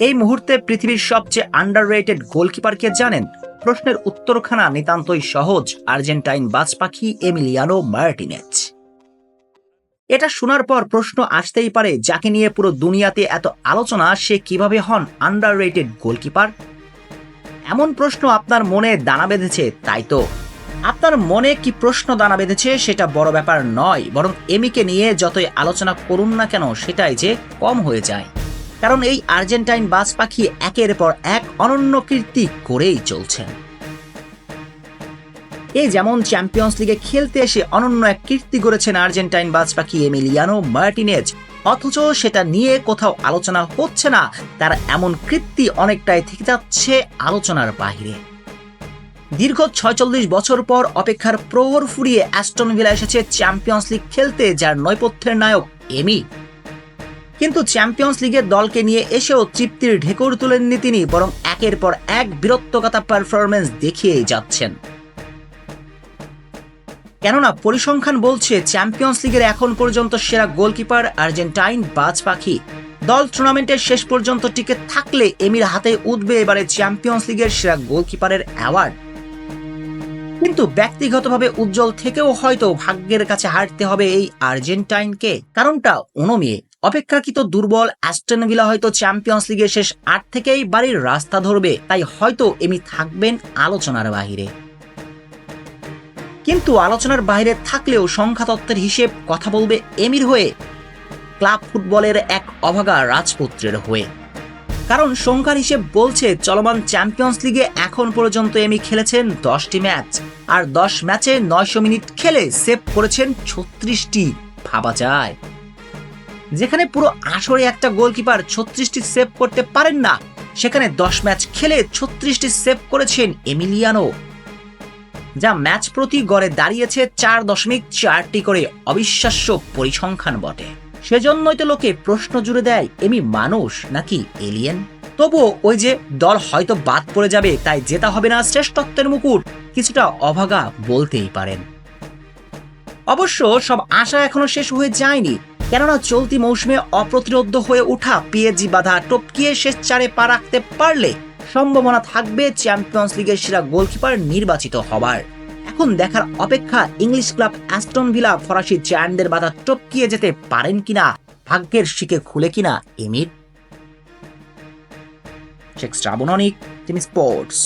এই মুহূর্তে পৃথিবীর সবচেয়ে আন্ডাররেটেড গোলকিপার কে জানেন? প্রশ্নের উত্তরখানা নিতান্তই সহজ, আর্জেন্টাইন বাজপাখি এমিলিয়ানো মার্টিনেজ। এটা শোনার পর প্রশ্ন আসতেই পারে, যাকে নিয়ে পুরো দুনিয়াতে এত আলোচনা, সে কিভাবে হন আন্ডাররেটেড গোলকিপার? এমন প্রশ্ন আপনার মনে দানা বেঁধেছে, তাই তো? আপনার মনে কি প্রশ্ন দানা বেঁধেছে সেটা বড় ব্যাপার নয়, বরং এমিকে নিয়ে যতই আলোচনা করুন না কেন সেটাই যে কম হয়ে যায়। কারণ এই আর্জেন্টাইন বাজপাখি একের পর এক অনন্য কীর্তি করেই চলছেন। এই যেমন চ্যাম্পিয়ন্স লিগে খেলতে এসে অনন্য এক কীর্তি গড়েছেন আর্জেন্টাইন বাজপাখি এমিলিয়ানো মার্টিনেজ, অথচ সেটা নিয়ে কোথাও আলোচনা হচ্ছে না। তার এমন কীর্তি অনেকটাই থেকে যাচ্ছে আলোচনার বাইরে। দীর্ঘ ৪৬ বছর পর অপেক্ষার প্রহর ফুরিয়ে অ্যাস্টন ভিলা এসেছে চ্যাম্পিয়ন্স লিগ খেলতে, যার নৈপথ্যের নায়ক এমি। কিন্তু চ্যাম্পিয়ন্স লিগের দলকে নিয়ে এসেও তৃপ্তির ঢেকুর তুলেননি তিনি, বরং একের পর এক বীরত্বগাথা পারফরমেন্স দেখিয়েই যাচ্ছেন। কেননা পরিসংখ্যান বলছে চ্যাম্পিয়ন্স লিগের এখন পর্যন্ত সেরা গোলকিপার আর্জেন্টাইন বাজপাখি। দল টুর্নামেন্টের শেষ পর্যন্ত টিকে থাকলে এমির হাতে উঠবে এবারে চ্যাম্পিয়ন্স লিগের সেরা গোলকিপারের অ্যাওয়ার্ড। কিন্তু ব্যক্তিগতভাবে উজ্জ্বল থেকেও হয়তো ভাগ্যের কাছে হারতে হবে এই আর্জেন্টাইনকে। কারণটা অনমীয়। অপেক্ষাকৃত দুর্বল অ্যাস্টন ভিলা হয়তো চ্যাম্পিয়ন্স লিগের শেষ ৮ থেকেই বাড়ির রাস্তা ধরবে, তাই হয়তো এমি থাকবেন আলোচনার বাহিরে। কিন্তু আলোচনার বাইরে থাকলেও সংখ্যাতত্ত্বের হিসেব কথা বলবে এমির হয়ে, ক্লাব ফুটবলের এক অভাগা রাজপুত্রের হয়ে। কারণ সংখ্যার হিসেব বলছে চলমান চ্যাম্পিয়ন্স লিগে এখন পর্যন্ত এমি খেলেছেন 10টি ম্যাচ, আর 10 ম্যাচে 900 মিনিট খেলে সেভ করেছেন 36টি। ভাবা যায়, যেখানে পুরো আসরে একটা গোলকিপার 36টি সেভ করতে পারেন না, সেখানে 10 ম্যাচ খেলে 36টি সেভ করেছেন এমিলিয়ানো, যা ম্যাচ প্রতি গড়ে দাঁড়িয়েছে 4.4টি করে। অবিশ্বাস্য পরিসংখ্যান বটে। সেজন্যই তো লোকে প্রশ্ন জুড়ে দেয়, এমি মানুষ নাকি এলিয়েন? তবুও ওই যে দল হয়তো বাদ পড়ে যাবে, তাই জেতা হবে না শ্রেষ্ঠত্বের মুকুট, কিছুটা অভাগা বলতেই পারেন। অবশ্য সব আশা এখনো শেষ হয়ে যায়নি, কেননা চলতি মৌসুমে অপ্রতিরোধ্য হয়ে ওঠা পিএসজি বাধা টপকিয়ে শেষ 4-এ পা রাখতে পারলে সম্ভাবনা থাকবে চ্যাম্পিয়ন্স লিগের সেরা গোলকিপার নির্বাচিত হবার। এখন দেখার অপেক্ষা ইংলিশ ক্লাব অ্যাস্টন ভিলা ফরাসি জায়ান্টদের বাধা টপকিয়ে যেতে পারেন কিনা, ভাগ্যের শিকে খুলে কিনা এমির। শেখ শ্রাবণ অনিক, টিম স্পোর্টস।